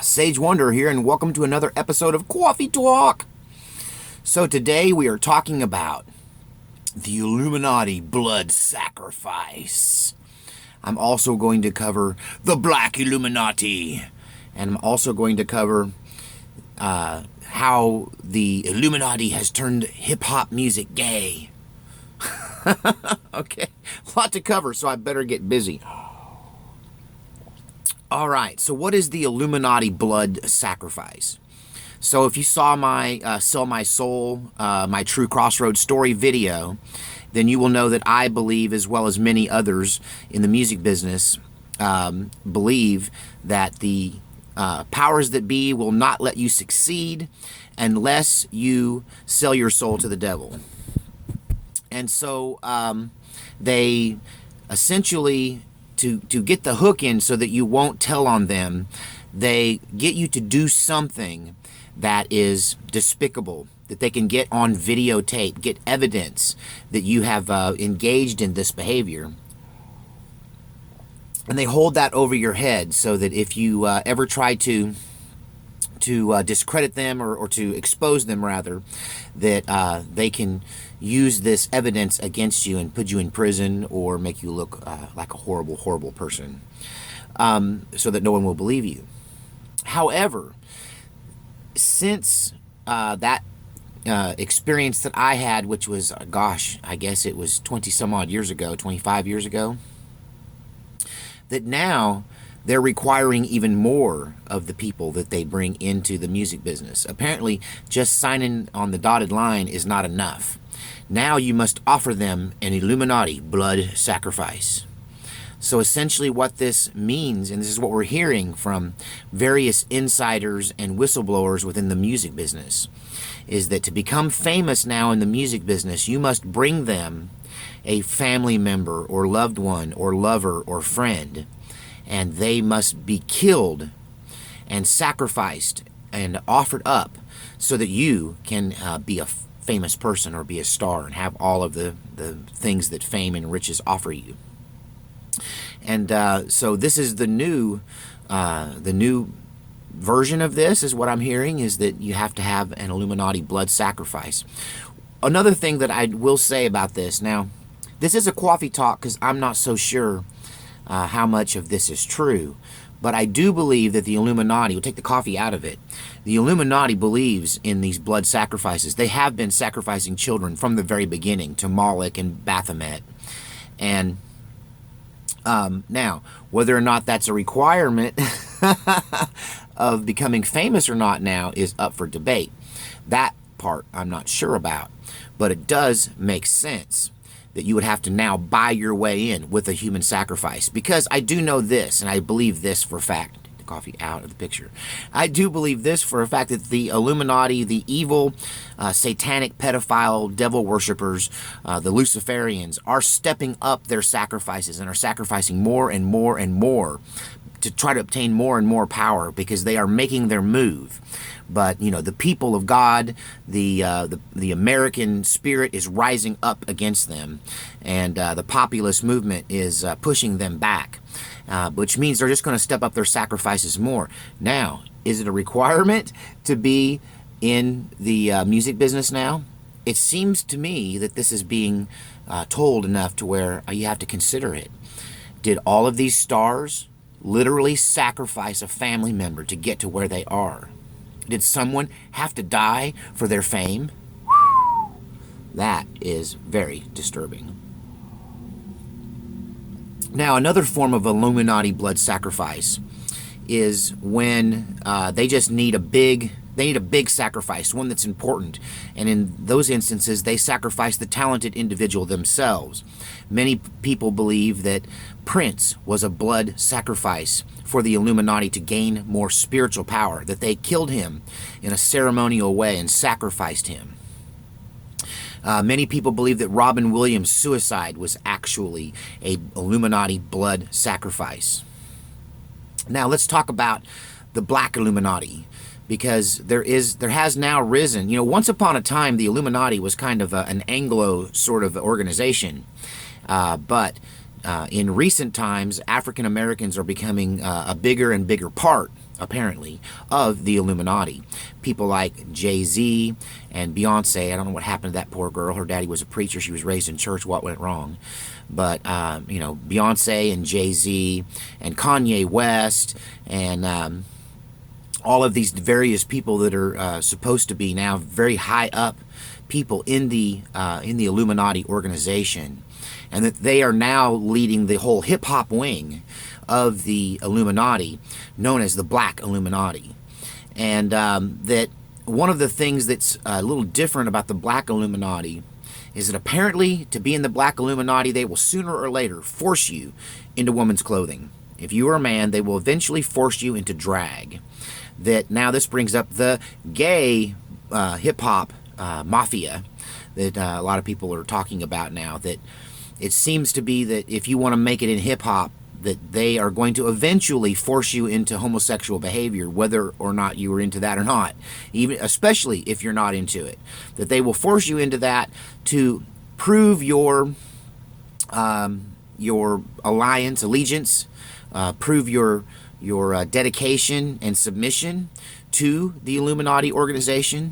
Sage Wonder here, and welcome to another episode of Coffee Talk. So today we are talking about the Illuminati blood sacrifice. I'm also going to cover the Black Illuminati, and I'm also going to cover how the Illuminati has turned hip-hop music gay. Okay, a lot to cover, so I better get busy. All right, so what is the Illuminati blood sacrifice? So if you saw my Sell My Soul, my True Crossroads story video, then you will know that I believe, as well as many others in the music business, believe that the powers that be will not let you succeed unless you sell your soul to the devil. And so they essentially, to get the hook in so that you won't tell on them, they get you to do something that is despicable, that they can get on videotape, get evidence that you have engaged in this behavior. And they hold that over your head so that if you ever try to discredit them or to expose them, rather, that they can use this evidence against you and put you in prison or make you look like a horrible, horrible person, so that no one will believe you. However, since that experience that I had, which was, gosh, I guess it was 20 some odd years ago, 25 years ago, that now they're requiring even more of the people that they bring into the music business. Apparently, just signing on the dotted line is not enough. Now you must offer them an Illuminati blood sacrifice. So essentially what this means, and this is what we're hearing from various insiders and whistleblowers within the music business, is that to become famous now in the music business, you must bring them a family member or loved one or lover or friend, and they must be killed and sacrificed and offered up so that you can be a famous person or be a star and have all of the things that fame and riches offer you. And so this is the new version of this, is what I'm hearing, is that you have to have an Illuminati blood sacrifice. Another thing that I will say about this, now, this is a coffee talk because I'm not so sure how much of this is true, but I do believe that the Illuminati, we'll take the coffee out of it, the Illuminati believes in these blood sacrifices. They have been sacrificing children from the very beginning to Moloch and Baphomet. And now, whether or not that's a requirement of becoming famous or not now is up for debate. That part I'm not sure about, but it does make sense that you would have to now buy your way in with a human sacrifice. Because I do know this, and I believe this for a fact. Take the coffee out of the picture. I do believe this for a fact, that the Illuminati, the evil, satanic, pedophile, devil worshippers, the Luciferians, are stepping up their sacrifices and are sacrificing more and more and more to try to obtain more and more power, because they are making their move. But, you know, the people of God, the American spirit is rising up against them, and the populist movement is pushing them back, which means they're just going to step up their sacrifices more. Now, is it a requirement to be in the music business now? It seems to me that this is being told enough to where you have to consider it. Did all of these stars literally sacrifice a family member to get to where they are? Did someone have to die for their fame? That is very disturbing. Now, another form of Illuminati blood sacrifice is when they just need a big sacrifice, one that's important. And in those instances, they sacrifice the talented individual themselves. Many people believe that Prince was a blood sacrifice for the Illuminati to gain more spiritual power, that they killed him in a ceremonial way and sacrificed him. Many people believe that Robin Williams' suicide was actually a Illuminati blood sacrifice. Now let's talk about the Black Illuminati, because there has now risen. You know, once upon a time, the Illuminati was kind of an Anglo sort of organization, but in recent times, African Americans are becoming a bigger and bigger part apparently, of the Illuminati. People like Jay-Z and Beyonce. I don't know what happened to that poor girl. Her daddy was a preacher. She was raised in church. What went wrong? But, Beyonce and Jay-Z and Kanye West and all of these various people that are supposed to be now very high up people in the Illuminati organization, and that they are now leading the whole hip-hop wing of the Illuminati, known as the Black Illuminati. And that one of the things that's a little different about the Black Illuminati is that apparently to be in the Black Illuminati, they will sooner or later force you into woman's clothing. If you are a man, they will eventually force you into drag. That now this brings up the gay hip-hop mafia that a lot of people are talking about now, that it seems to be that if you want to make it in hip-hop, that they are going to eventually force you into homosexual behavior, whether or not you are into that or not, even especially if you're not into it, that they will force you into that to prove your allegiance, prove your dedication and submission to the Illuminati organization.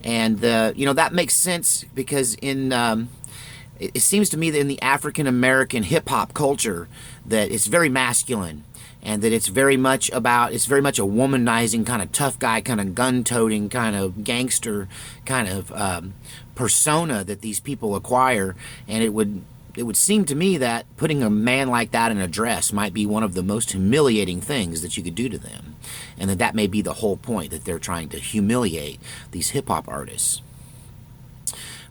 And that makes sense because it seems to me that in the African American hip hop culture that it's very masculine, and that it's very much a womanizing kind of tough guy, kind of gun-toting, kind of gangster kind of persona that these people acquire. And it would seem to me that putting a man like that in a dress might be one of the most humiliating things that you could do to them. And that may be the whole point, that they're trying to humiliate these hip-hop artists.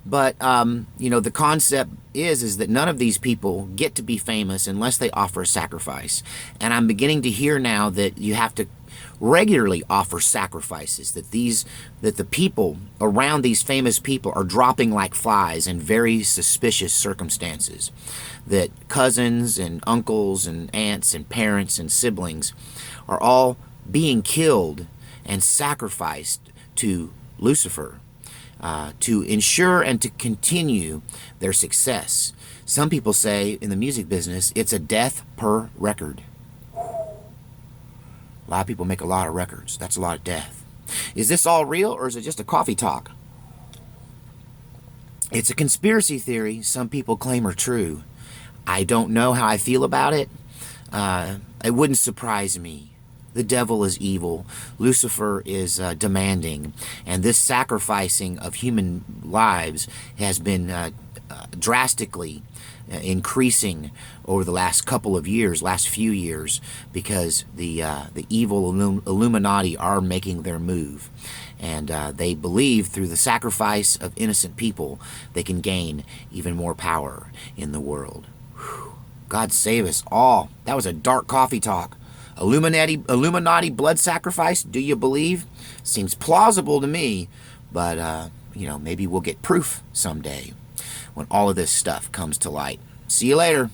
But, the concept is that none of these people get to be famous unless they offer a sacrifice. And I'm beginning to hear now that you have to regularly offer sacrifices, that the people around these famous people are dropping like flies in very suspicious circumstances, that cousins and uncles and aunts and parents and siblings are all being killed and sacrificed to Lucifer to ensure and to continue their success. Some people say in the music business it's a death per record. A lot of people make a lot of records. That's a lot of death. Is this all real, or is it just a coffee talk? It's a conspiracy theory some people claim are true. I don't know how I feel about it. It wouldn't surprise me. The devil is evil. Lucifer is demanding. And this sacrificing of human lives has been drastically increasing over the last few years, because the evil Illuminati are making their move. And they believe through the sacrifice of innocent people, they can gain even more power in the world. Whew. God save us all. That was a dark coffee talk. Illuminati blood sacrifice, do you believe? Seems plausible to me, but, maybe we'll get proof someday when all of this stuff comes to light. See you later.